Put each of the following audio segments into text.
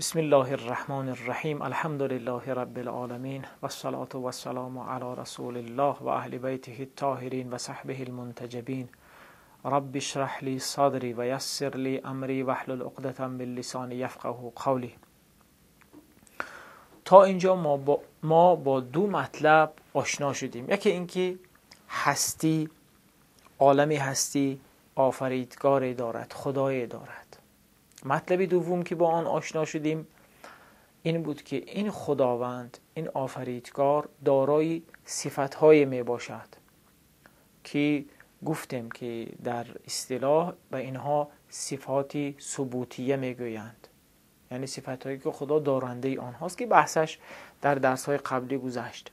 بسم الله الرحمن الرحیم. الحمد لله رب العالمین و الصلاة و السلام علی رسول الله و اهل بیته الطاهرین و صحبه المنتجبین. رب اشرح لی صدری و یسر لی امری واحلل عقدة من لسانی یفقهوا قولی. تا اینجا ما با دو مطلب آشنا شدیم. یکی اینکه هستی، عالمی هستی آفریدگاری دارد، خدایی دارد. مطلب دوم که با آن آشنا شدیم این بود که این خداوند، این آفریدگار دارای صفت‌های می باشد که گفتیم که در اصطلاح به اینها صفات ثبوتیه می گویند، یعنی صفت‌هایی که خدا دارنده آنهاست که بحثش در درس‌های قبلی گذشت.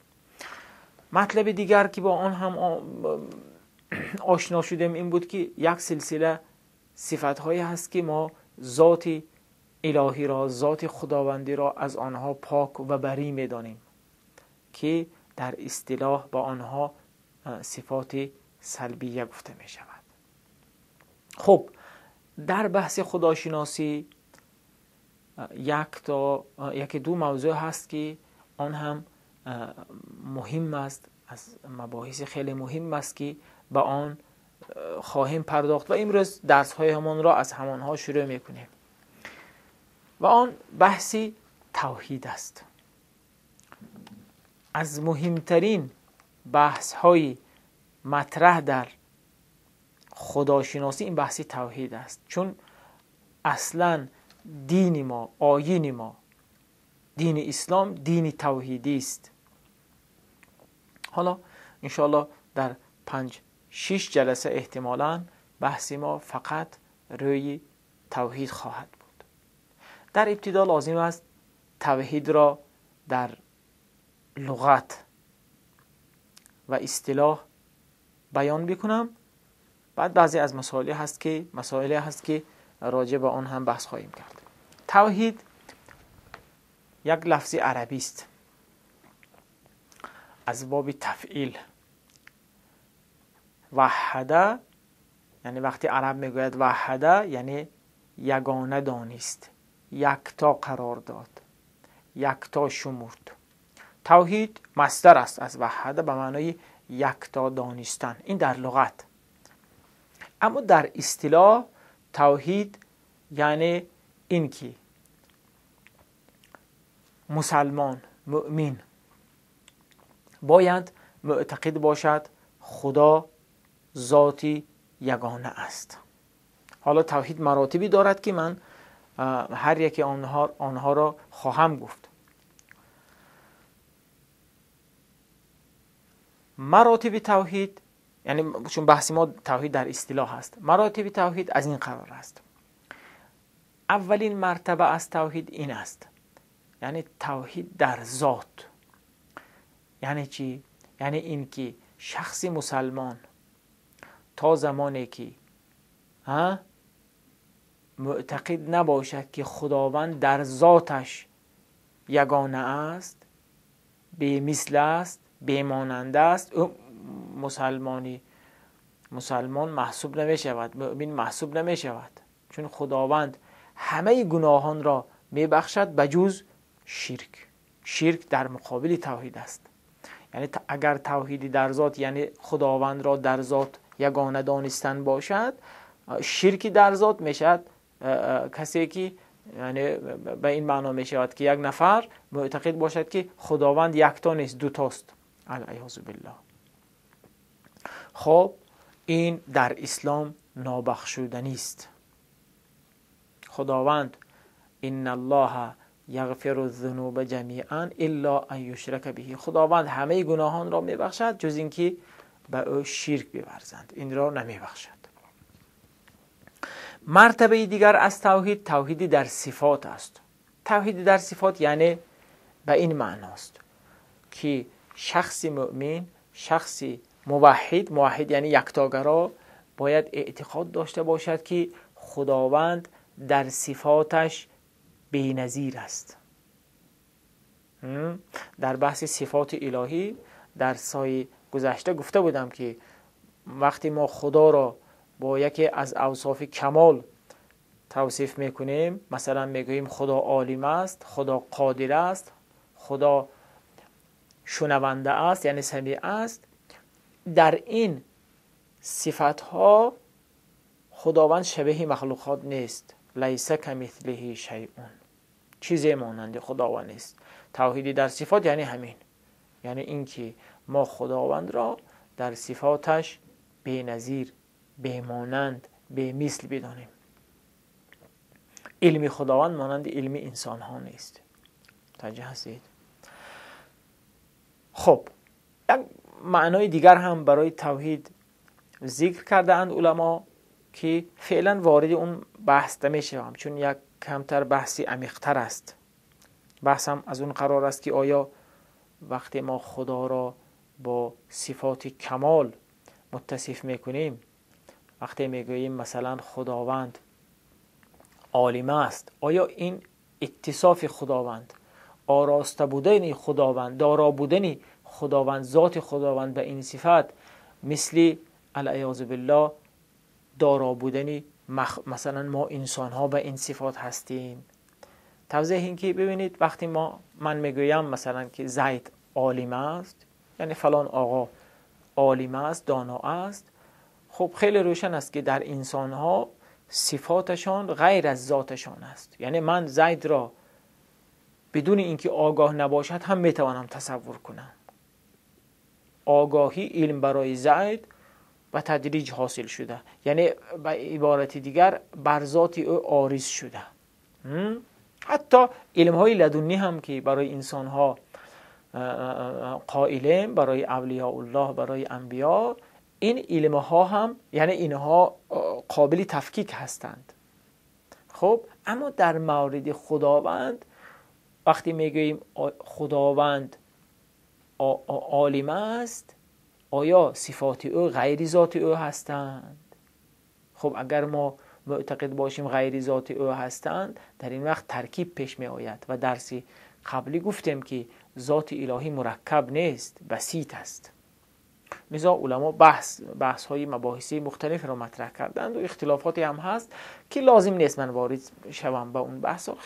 مطلب دیگر که با آن هم آشنا شدیم این بود که یک سلسله صفت‌هایی هست که ما ذات الهی را، ذات خداوندی را از آنها پاک و بری می دانیم که در اصطلاح با آنها صفات سلبیه گفته می شود. خب در بحث خداشناسی یک دو موضوع هست که آن هم مهم است، از مباحث خیلی مهم است که به آن خواهیم پرداخت و امروز درس های همان را از همانها شروع میکنیم و آن بحثی توحید است. از مهمترین بحث های مطرح در خداشناسی این بحثی توحید است، چون اصلا دین ما، آیین ما، دین اسلام دین توحیدی است. حالا انشاءالله در 5-6 جلسه احتمالاً بحث ما فقط روی توحید خواهد بود. در ابتدا لازم است توحید را در لغت و اصطلاح بیان بکنم، بعد بعضی از مسائل هست که راجع به آن هم بحث خواهیم کرد. توحید یک لفظ عربی است از باب تفعیل. وحده یعنی وقتی عرب میگوید وحده یعنی یگانه دانست، یکتا قرار داد، یکتا شمرد. توحید مصدر است از وحده به معنای یکتا دانستن، این در لغت. اما در اصطلاح توحید یعنی این که مسلمان، مؤمن باید معتقد باشد خدا ذاتی یگانه است. حالا توحید مراتبی دارد که من هر یک آنها را خواهم گفت. مراتب توحید، یعنی چون بحث ما توحید در اصطلاح است، مراتب توحید از این قرار است. اولین مرتبه از توحید این است، یعنی توحید در ذات. یعنی چی؟ یعنی این که شخص مسلمان تا زمانی که معتقد نباشد که خداوند در ذاتش یگانه است، بی مثل است، بی ماننده است، مسلمان محسوب نمی شود، مؤمن محسوب نمی شود، چون خداوند همه گناهان را می بخشد بجز شرک. شرک در مقابل توحید است. یعنی اگر توحیدی در ذات یعنی خداوند را در ذات یگانه دانستن باشد، شرکی در ذات میشد کسی که یعنی به این معنا میشود که یک نفر معتقد باشد که خداوند یکتا نیست، دوتاست، العیاذ بالله. خب این در اسلام نابخشودنی است. خداوند ان الله یغفر الذنوب جمیعا الا ان یشرک به، خداوند همه گناهان را میبخشد جز اینکه به او شرک بورزند، این را نمیبخشد. مرتبه دیگر از توحید، توحیدی در صفات است. توحیدی در صفات یعنی به این معناست که شخص مؤمن، شخص موحد یعنی یکتاگرا باید اعتقاد داشته باشد که خداوند در صفاتش بی‌نظیر است. در بحث صفات الهی در سایه گذشته گفته بودم که وقتی ما خدا را با یکی از اوصاف کمال توصیف میکنیم، مثلا میگوییم خدا عالم است، خدا قادر است، خدا شنونده است یعنی سمیع است، در این صفتها خداوند شبیه مخلوقات نیست. لیس کمثله شیء، چیزی مانند خداوند نیست. توحیدی در صفات یعنی همین، یعنی اینکه ما خداوند را در صفاتش بی نظیر، بی مانند، بی مثل بدانیم. علم خداوند مانند علم انسان ها نیست. توجه هستید؟ خب یک معنای دیگر هم برای توحید ذکر کرده اند علما که فعلا وارد اون بحث نمیشم، چون یک کمتر بحثی عمیق‌تر است. بحثم از اون قرار است که آیا وقتی ما خدا را با صفات کمال متصف میکنیم، وقتی میگوییم مثلا خداوند عالم است، آیا این اتصاف خداوند، آراسته بودن خداوند، دارا بودن خداوند، ذات خداوند به این صفت مثل العیاذ بالله دارا بودن مثلا ما انسان ها به این صفات هستیم؟ توضیح این که ببینید، وقتی من میگویم مثلا که زید عالم است، یعنی فلان آقا عالم است، دانا است، خب خیلی روشن است که در انسان ها صفاتشان غیر از ذاتشان است. یعنی من زید را بدون اینکه آگاه نباشد هم میتوانم تصور کنم. آگاهی علم برای زید و تدریج حاصل شده، یعنی به عبارت دیگر بر ذات او عارض شده. حتی علم های لدنی هم که برای انسان ها قائلیم، برای اولیاء الله، برای انبیا، این علم ها هم یعنی اینها قابل تفکیک هستند. خب اما در مورد خداوند وقتی میگوییم خداوند عالم است، آیا صفات او غیر ذات او هستند؟ خب اگر ما معتقد باشیم غیر ذات او هستند، در این وقت ترکیب پیش می آید و درس قبلی گفتیم که ذات الهی مرکب نیست، بسیط است. لذا علما بحث های مباحثی مختلف را مطرح کردند و اختلافاتی هم هست که لازم نیست من وارد شوم به اون بحث ها،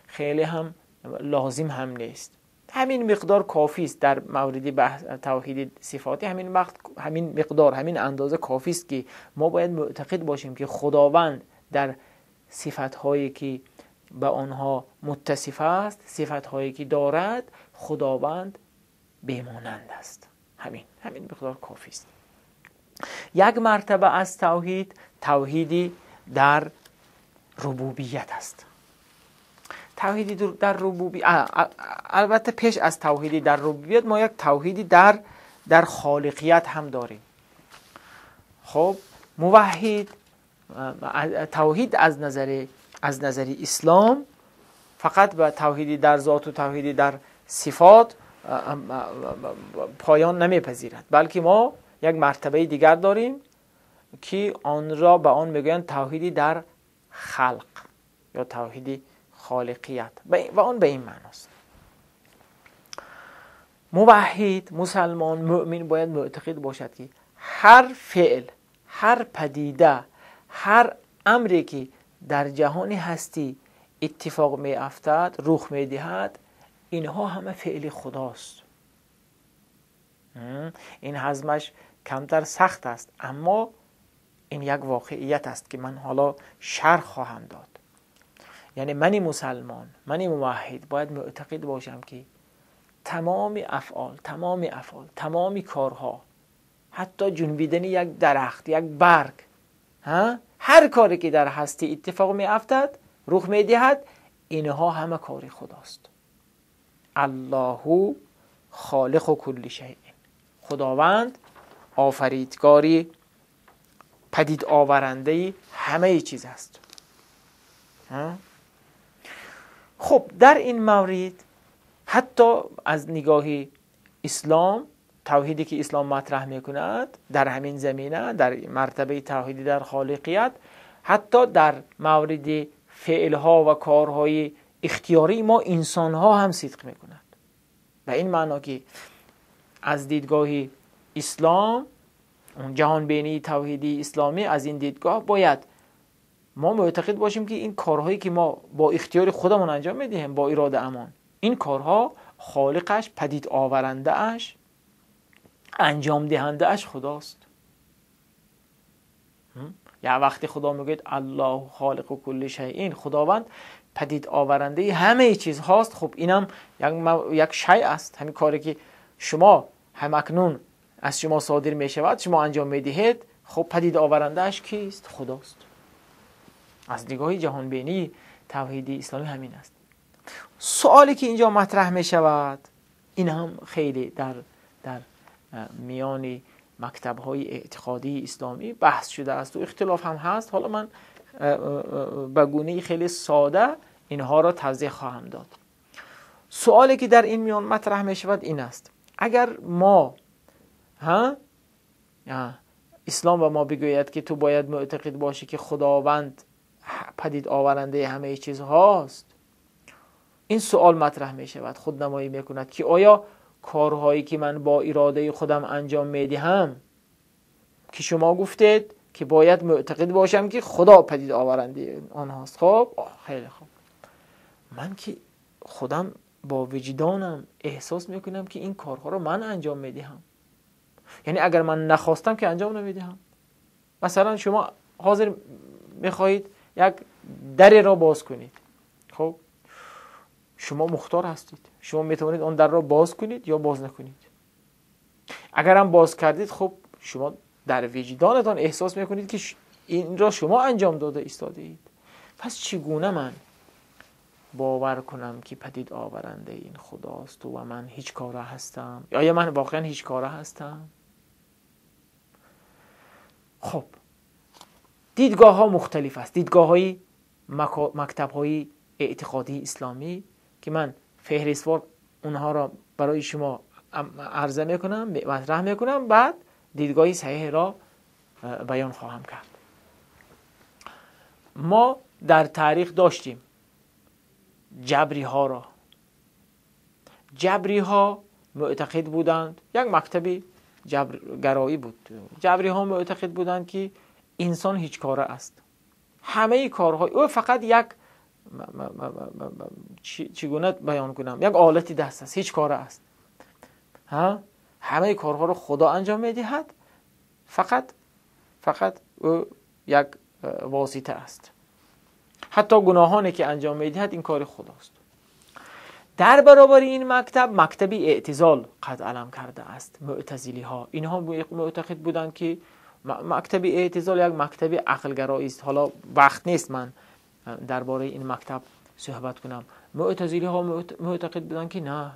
خیلی هم لازم هم نیست. همین مقدار کافی است در مورد بحث توحید صفاتی، همین مقدار، همین اندازه کافی است که ما باید معتقد باشیم که خداوند در صفت‌هایی که به آنها متصف است، صفت‌هایی که دارد، خداوند بی‌مانند است. همین مقدار کافی است. یک مرتبه از توحیدی در ربوبیت است. توحیدی در ربوبیت، البته پیش از توحیدی در ربوبیت ما یک توحیدی در خالقیت هم داریم. خب موحد توحید از نظر اسلام فقط به توحیدی در ذات و توحیدی در صفات پایان نمیپذیرد، بلکه ما یک مرتبه دیگر داریم که آن را به آن میگویند توحیدی در خلق یا توحیدی خالقیت و آن به این معناست. موحد، مسلمان، مؤمن باید معتقد باشد که هر فعل، هر پدیده، هر امری که در جهان هستی اتفاق می افتد، رخ می دهد، اینها همه فعل خداست. این هضمش کمتر سخت است، اما این یک واقعیت است که من حالا شرح خواهم داد. یعنی من مسلمان، من موحد باید معتقد باشم که تمام افعال، تمام کارها، حتی جنبیدن یک درخت، یک برگ، هر کاری که در هستی اتفاق می افتد، رخ می دهد، اینها همه کار خداست. الله خالق کل شیء، خداوند آفریدگاری، پدید آورنده همه چیز است. خب در این مورد حتی از نگاه اسلام، توحیدی که اسلام مطرح میکند در همین زمینه، در مرتبه توحیدی در خالقیت، حتی در مورد فعلها و کارهای اختیاری ما انسانها هم صدق میکند. به این معنا که از دیدگاه اسلام، اون جهان بینی توحیدی اسلامی، از این دیدگاه باید ما معتقد باشیم که این کارهایی که ما با اختیار خودمون انجام میدیم، با اراده امان، این کارها خالقش، پدید آورنده اش، انجام دهنده اش خداست. یا وقتی خدا میگه الله خالق کل شیء، خداوند پدید آورنده همه چیز هاست، خب اینم یک شیء است. همین کاری که شما همکنون از شما صادر می شود، شما انجام میدهید، خب پدید آورنده اش کیست؟ خداست. از نگاه جهان بینی توحیدی اسلامی همین است. سوالی که اینجا مطرح می شود، این هم خیلی در میان مکتب‌های اعتقادی اسلامی بحث شده است و اختلاف هم هست. حالا من به گونه خیلی ساده اینها را توضیح خواهم داد. سوالی که در این میان مطرح می شود این است: اگر ما اسلام به ما بگوید که تو باید معتقد باشی که خداوند پدید آورنده همه چیز هاست، این سوال مطرح می شود، خودنمایی می کند که آیا کارهایی که من با اراده خودم انجام می دهم که شما گفتید که باید معتقد باشم که خدا پدید آورنده آنهاست، خب خیلی خوب، من که خودم با وجدانم احساس می کنم که این کارها رو من انجام می دهم، یعنی اگر من نخواستم که انجام نمی دهم. مثلا شما حاضر می خواهید یک در را باز کنید، خب شما مختار هستید، شما میتونید اون در را باز کنید یا باز نکنید. اگر هم باز کردید، خب شما در وجدانتان احساس میکنید که این را شما انجام داده ایستاده اید. پس چگونه من باور کنم که پدید آورنده این خداست و من هیچ کاره هستم؟ یا من واقعا هیچ کاره هستم؟ خب دیدگاه ها مختلف است. دیدگاه های مکتب های اعتقادی اسلامی که من فهرستوار اونها را برای شما عرضه میکنم، مطرح میکنم، بعد دیدگاهی صحیح را بیان خواهم کرد. ما در تاریخ داشتیم جبری ها را. جبری ها معتقد بودند، یک مکتبی جبرگرایی بود، جبری ها معتقد بودند که انسان هیچ کاره است، همه کارهای او فقط یک چگونه بیان کنم، یک آلتی دست است، هیچ کاره است، همه کارها رو خدا انجام میدهد، فقط او یک واسطه است، حتی گناهانی که انجام میدهد این کار خداست. در برابر این مکتبی اعتزال قد علم کرده است معتزلی ها. اینها معتقد بودند که مکتبی اعتزال یک مکتبی عقلگرایی است. حالا وقت نیست من درباره این مکتب صحبت کنم. معتزلی ها معتقد بودند که نه،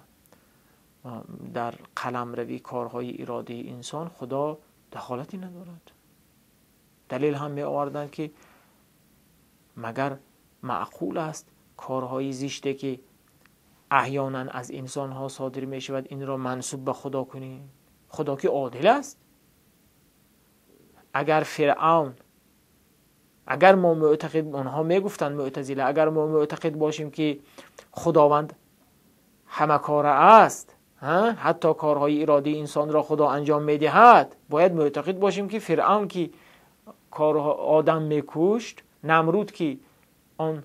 در قلمروی کارهای ارادی انسان خدا دخالتی ندارد. دلیل هم می آوردند که مگر معقول است کارهای زشتی که احیانا از انسان ها صادر می شود این را منسوب به خدا کنیم؟ خدا که عادل است. اگر فرعون، اگر ما معتقد، اونها میگفتن معتزله، اگر ما معتقد باشیم که خداوند همه کاره است، حتی کارهای ارادی انسان را خدا انجام میدهد، باید معتقد باشیم که فرعون که کارها آدم میکشت، نمرود که آن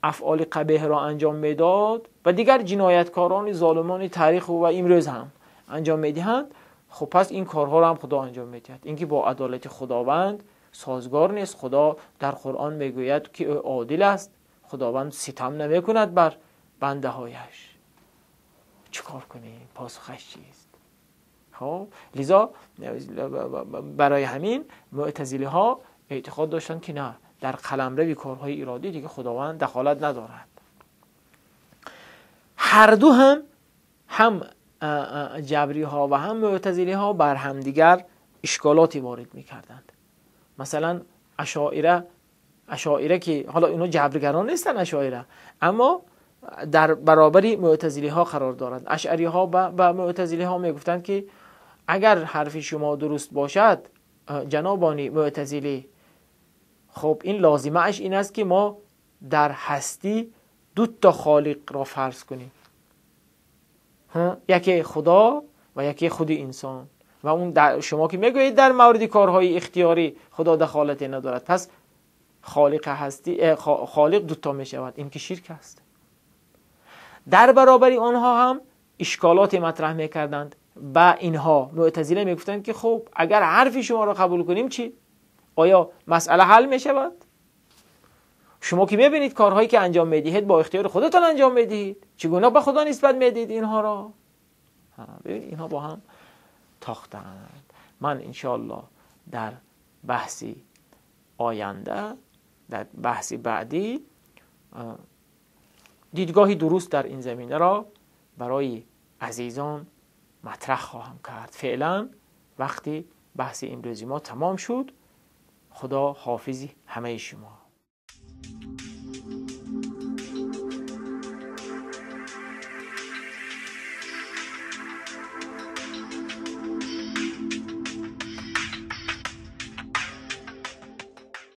افعال قبیح را انجام میداد و دیگر جنایتکاران ظالمان تاریخ و امروز هم انجام میدهند، خب پس این کارها را هم خدا انجام میدهد. این که با عدالت خداوند سازگار نیست. خدا در قرآن میگوید که او عادل است، خداوند ستم نمیکند بر بنده هایش. چیکار کنیم؟ پاسخش چیست؟ خب لذا برای همین معتزله ها اعتقاد داشتن که نه، در قلمرو کارهای ارادی دیگه خداوند دخالت ندارد. هر دو هم جبری ها و هم معتزلی ها بر هم دیگر اشکالاتی وارد میکردند. مثلا اشاعره که حالا اینا جبرگران نیستن اشاعره، اما در برابری معتزلی ها قرار دارند. اشعری ها و معتزلی ها میگفتند که اگر حرف شما درست باشد جنابانی معتزلی، خب این لازمه اش این است که ما در هستی دو تا خالق را فرض کنیم، یکی خدا و یکی خود انسان. و اون شما که میگویید در مورد کارهای اختیاری خدا دخالتی ندارد، پس خالق دوتا می شود، این که شرک است. در برابر آنها هم اشکالات مطرح میکردند و اینها معتزله میگفتند که خب اگر حرف شما را قبول کنیم چی؟ آیا مسئله حل میشود؟ شما که میبینید کارهایی که انجام میدهید با اختیار خودتان انجام میدهید، چگونه به خدا نسبت میدید اینها را؟ ببینید اینها با هم تاختند. من انشاءالله در بحثی آینده، در بحثی بعدی، دیدگاهی درست در این زمینه را برای عزیزان مطرح خواهم کرد. فعلا وقتی بحث امروزی ما تمام شد. خدا حافظ همه شما.